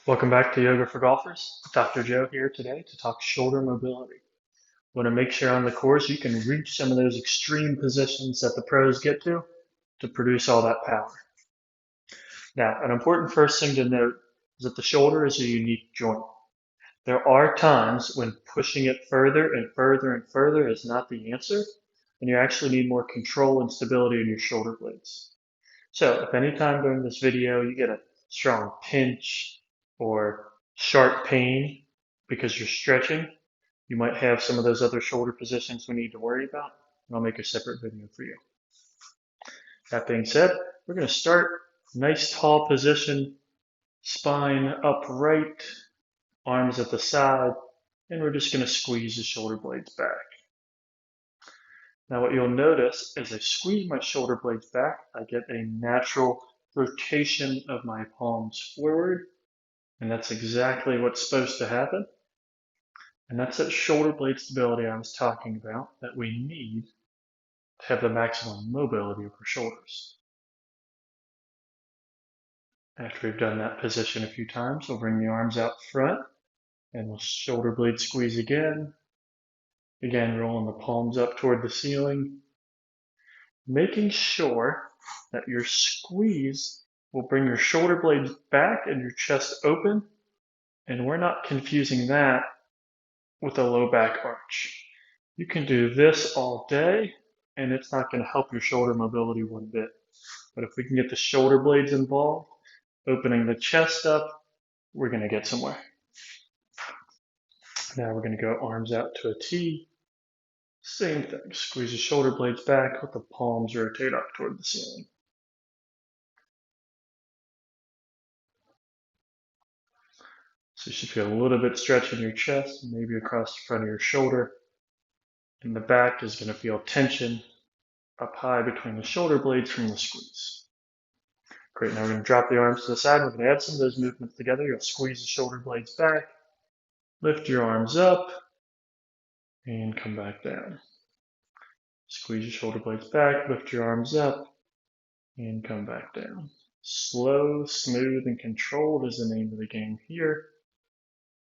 Welcome back to Yoga for Golfers. Dr. Joe here today to talk shoulder mobility. Want to make sure on the course you can reach some of those extreme positions that the pros get to produce all that power. Now, an important first thing to note is that the shoulder is a unique joint. There are times when pushing it further and further and further is not the answer, and you actually need more control and stability in your shoulder blades. So if any time during this video you get a strong pinch or sharp pain because you're stretching, you might have some of those other shoulder positions we need to worry about, and I'll make a separate video for you. That being said, we're going to start nice tall position, spine upright, arms at the side, and we're just going to squeeze the shoulder blades back. Now what you'll notice as I squeeze my shoulder blades back, I get a natural rotation of my palms forward, and that's exactly what's supposed to happen. And that's that shoulder blade stability I was talking about that we need to have the maximum mobility of our shoulders. After we've done that position a few times, we'll bring the arms out front and we'll shoulder blade squeeze again. Again, rolling the palms up toward the ceiling, making sure that your squeeze will bring your shoulder blades back and your chest open, and we're not confusing that with a low back arch. You can do this all day, and it's not going to help your shoulder mobility one bit. But if we can get the shoulder blades involved, opening the chest up, we're going to get somewhere. Now we're going to go arms out to a T. Same thing, squeeze the shoulder blades back, let the palms rotate up toward the ceiling. So you should feel a little bit stretch in your chest, maybe across the front of your shoulder. And the back is going to feel tension up high between the shoulder blades from the squeeze. Great, now we're going to drop the arms to the side. We're going to add some of those movements together. You'll squeeze the shoulder blades back, lift your arms up, and come back down. Squeeze your shoulder blades back, lift your arms up, and come back down. Slow, smooth, and controlled is the name of the game here.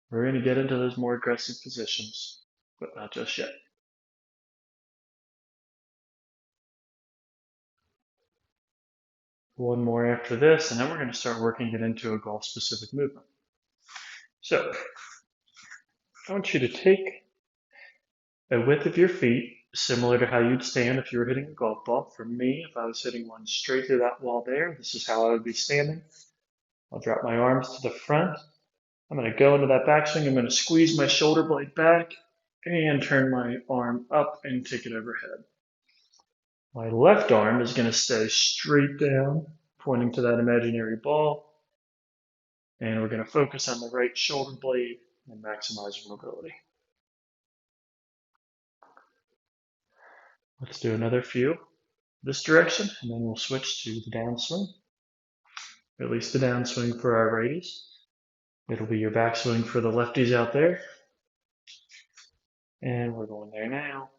We're going to get into those more aggressive positions, but not just yet. One more after this, and then we're going to start working it into a golf-specific movement. So, I want you to take a width of your feet, similar to how you'd stand if you were hitting a golf ball. For me, if I was hitting one straight through that wall there, this is how I would be standing. I'll drop my arms to the front. I'm going to go into that backswing. I'm going to squeeze my shoulder blade back and turn my arm up and take it overhead. My left arm is going to stay straight down, pointing to that imaginary ball. And we're going to focus on the right shoulder blade and maximize your mobility. Let's do another few this direction, and then we'll switch to the downswing. At least the downswing for our righties. It'll be your backswing for the lefties out there. And we're going there now.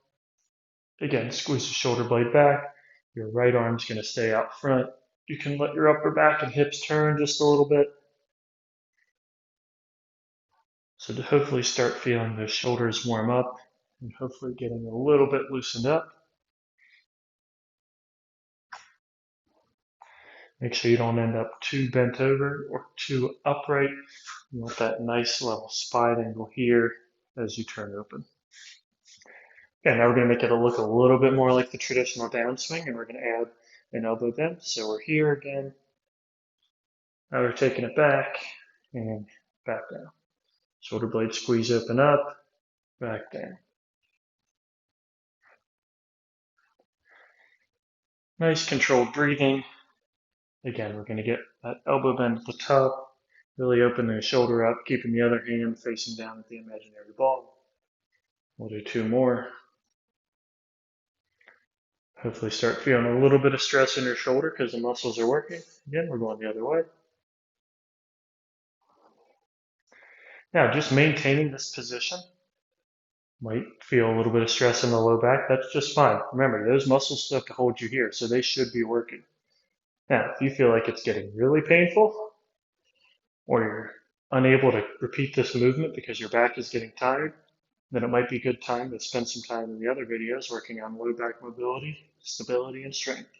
Again, squeeze the shoulder blade back. Your right arm's going to stay out front. You can let your upper back and hips turn just a little bit. So to hopefully start feeling those shoulders warm up and hopefully getting a little bit loosened up. Make sure you don't end up too bent over or too upright. You want that nice level spine angle here as you turn open. Okay, now we're going to make it look a little bit more like the traditional downswing, and we're going to add an elbow bend. So we're here again. Now we're taking it back and back down. Shoulder blade squeeze open up, back down. Nice controlled breathing. Again, we're going to get that elbow bend at the top, really open the shoulder up, keeping the other hand facing down at the imaginary ball. We'll do two more. Hopefully start feeling a little bit of stress in your shoulder because the muscles are working. Again, we're going the other way. Now, just maintaining this position might feel a little bit of stress in the low back. That's just fine. Remember, those muscles still have to hold you here, so they should be working. Now, if you feel like it's getting really painful, or you're unable to repeat this movement because your back is getting tired, then it might be a good time to spend some time in the other videos working on low back mobility, stability, and strength.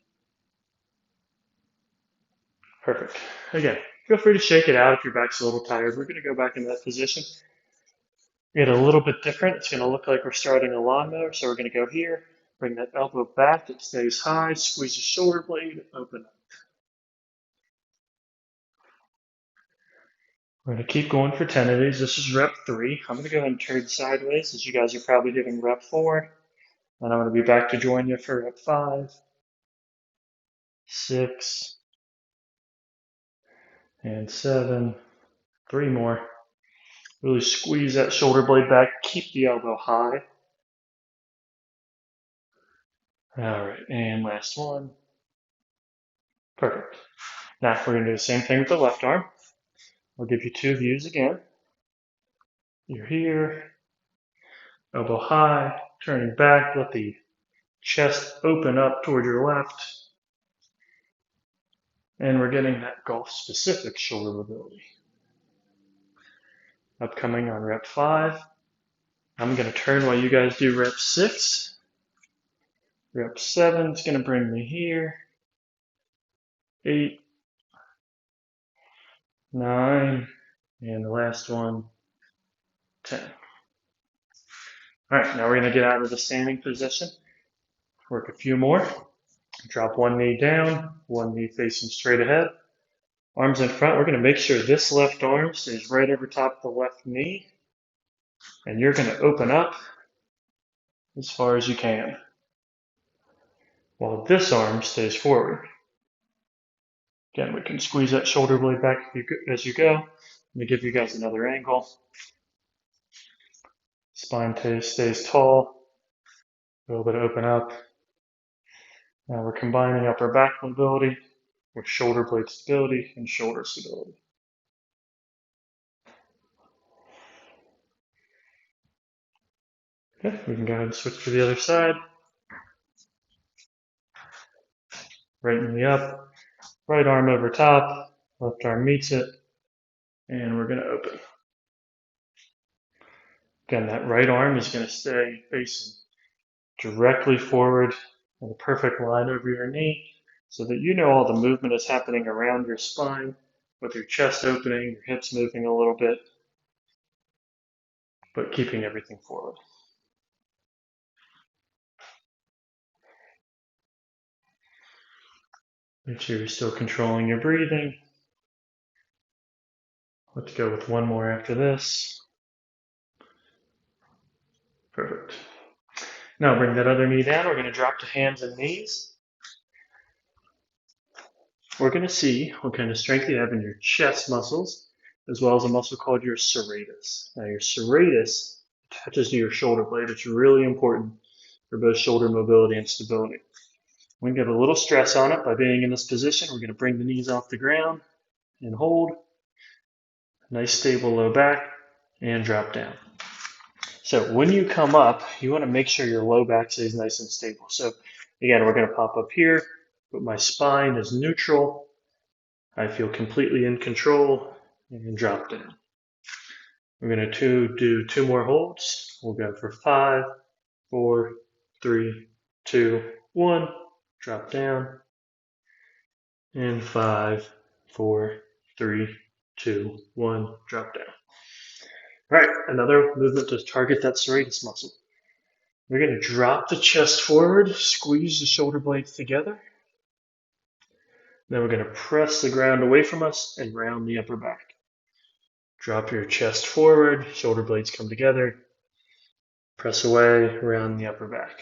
Perfect. Again, feel free to shake it out if your back's a little tired. We're going to go back in that position. Get a little bit different. It's going to look like we're starting a lawnmower. So we're going to go here, bring that elbow back. It stays high. Squeeze the shoulder blade, open up. We're going to keep going for 10 of these. This is rep 3. I'm going to go ahead and turn sideways as you guys are probably doing rep 4. And I'm going to be back to join you for rep 5, 6, and 7. 3 more. Really squeeze that shoulder blade back. Keep the elbow high. All right, and last one. Perfect. Now we're going to do the same thing with the left arm. I'll give you 2 views again. You're here, elbow high, turning back, let the chest open up toward your left. And we're getting that golf-specific shoulder mobility. Upcoming on rep 5. I'm going to turn while you guys do rep 6. Rep 7 is going to bring me here. 8, 9, and the last one, 10. All right, now we're going to get out of the standing position. Work a few more. Drop one knee down, one knee facing straight ahead. Arms in front. We're going to make sure this left arm stays right over top of the left knee. And you're going to open up as far as you can, while this arm stays forward. Again, we can squeeze that shoulder blade back as you go. Let me give you guys another angle. Spine stays tall. A little bit of open up. Now we're combining upper back mobility with shoulder blade stability and shoulder stability. Okay, we can go ahead and switch to the other side. Right knee up, right arm over top, left arm meets it, and we're going to open. Again, that right arm is going to stay facing directly forward in a perfect line over your knee so that you know all the movement is happening around your spine with your chest opening, your hips moving a little bit, but keeping everything forward. Make sure you're still controlling your breathing. Let's go with one more after this. Perfect. Now bring that other knee down. We're going to drop to hands and knees. We're going to see what kind of strength you have in your chest muscles, as well as a muscle called your serratus. Now your serratus attaches to your shoulder blade. It's really important for both shoulder mobility and stability. We're going to get a little stress on it by being in this position. We're going to bring the knees off the ground and hold. Nice stable low back and drop down. So when you come up, you want to make sure your low back stays nice and stable. So again, we're going to pop up here, but my spine is neutral. I feel completely in control and drop down. We're going to do 2 more holds. We'll go for 5, 4, 3, 2, 1. Drop down. And 5, 4, 3, 2, 1. Drop down. All right, another movement to target that serratus muscle. We're going to drop the chest forward, squeeze the shoulder blades together. Then we're going to press the ground away from us and round the upper back. Drop your chest forward, shoulder blades come together. Press away, round the upper back.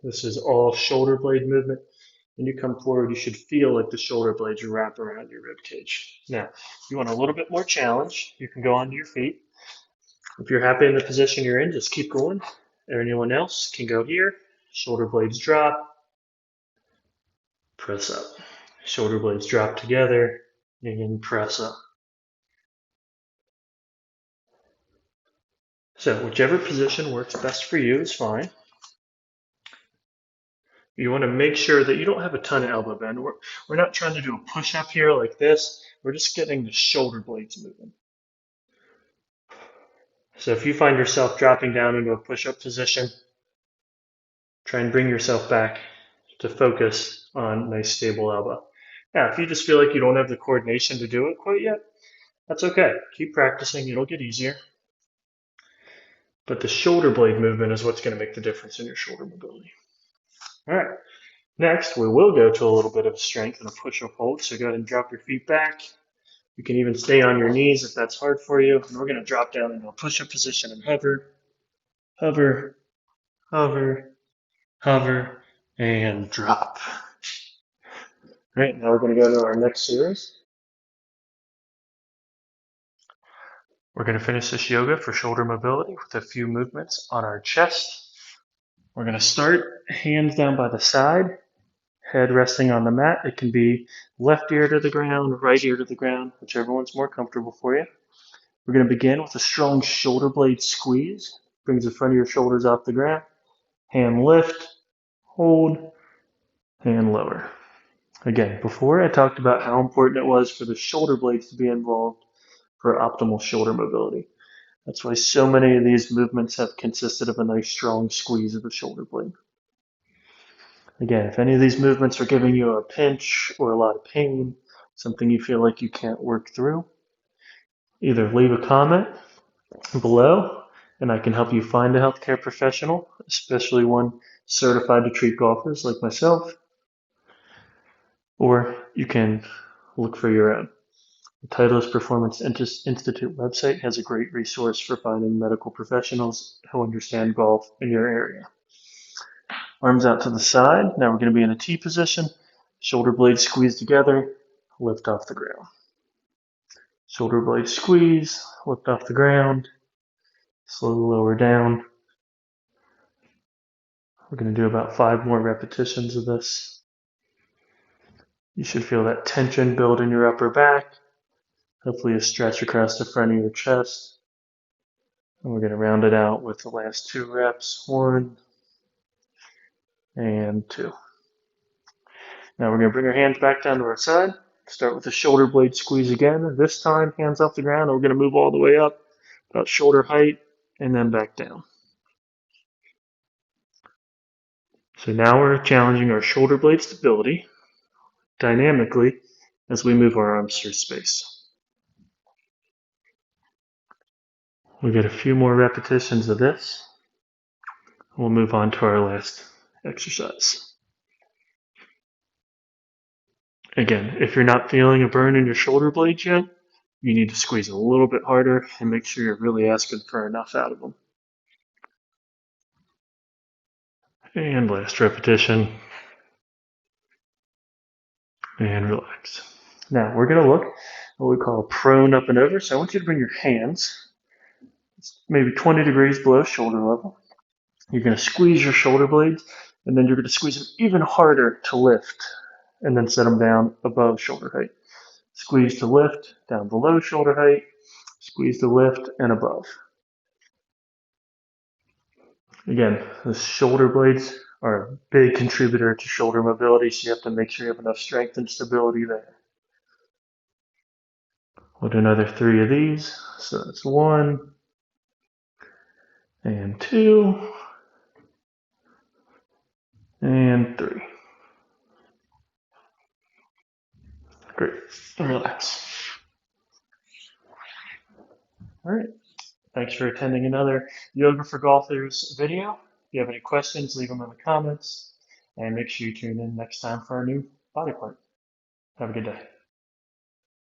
This is all shoulder blade movement. When you come forward, you should feel like the shoulder blades wrap around your rib cage. Now, if you want a little bit more challenge, you can go onto your feet. If you're happy in the position you're in, just keep going. Anyone else can go here. Shoulder blades drop. Press up. Shoulder blades drop together and press up. So whichever position works best for you is fine. You want to make sure that you don't have a ton of elbow bend. We're not trying to do a push-up here like this. We're just getting the shoulder blades moving. So if you find yourself dropping down into a push-up position, try and bring yourself back to focus on nice stable elbow. Now, if you just feel like you don't have the coordination to do it quite yet, that's okay. Keep practicing, it'll get easier. But the shoulder blade movement is what's going to make the difference in your shoulder mobility. All right, next we will go to a little bit of strength and a push-up hold. So go ahead and drop your feet back. You can even stay on your knees if that's hard for you. And we're going to drop down into a push-up position and hover, hover, hover, hover, and drop. All right, now we're going to go to our next series. We're going to finish this yoga for shoulder mobility with a few movements on our chest. We're going to start hands down by the side, head resting on the mat. It can be left ear to the ground, right ear to the ground, whichever one's more comfortable for you. We're going to begin with a strong shoulder blade squeeze. Brings the front of your shoulders off the ground. Hand lift, hold, hand lower. Again, before I talked about how important it was for the shoulder blades to be involved for optimal shoulder mobility. That's why so many of these movements have consisted of a nice strong squeeze of the shoulder blade. Again, if any of these movements are giving you a pinch or a lot of pain, something you feel like you can't work through, either leave a comment below and I can help you find a healthcare professional, especially one certified to treat golfers like myself, or you can look for your own. The Titleist Performance Institute website has a great resource for finding medical professionals who understand golf in your area. Arms out to the side. Now we're going to be in a T position. Shoulder blades squeeze together. Lift off the ground. Shoulder blade squeeze. Lift off the ground. Slowly lower down. We're going to do about 5 more repetitions of this. You should feel that tension build in your upper back. Hopefully a stretch across the front of your chest. And we're going to round it out with the last 2 reps. 1 and 2. Now we're going to bring our hands back down to our side. Start with the shoulder blade squeeze again. This time, hands off the ground. We're going to move all the way up, about shoulder height, and then back down. So now we're challenging our shoulder blade stability dynamically as we move our arms through space. We get a few more repetitions of this. We'll move on to our last exercise. Again, if you're not feeling a burn in your shoulder blades yet, you need to squeeze a little bit harder and make sure you're really asking for enough out of them. And last repetition. And relax. Now we're going to look at what we call prone up and over. So I want you to bring your hands maybe 20 degrees below shoulder level. You're going to squeeze your shoulder blades, and then you're going to squeeze them even harder to lift, and then set them down above shoulder height. Squeeze to lift, down below shoulder height, squeeze to lift, and above. Again, the shoulder blades are a big contributor to shoulder mobility, so you have to make sure you have enough strength and stability there. We'll do another 3 of these. So that's 1 and 2 and 3. Great. And relax. All right. Thanks for attending another Yoga for Golfers video. If you have any questions, leave them in the comments. And make sure you tune in next time for our new body part. Have a good day.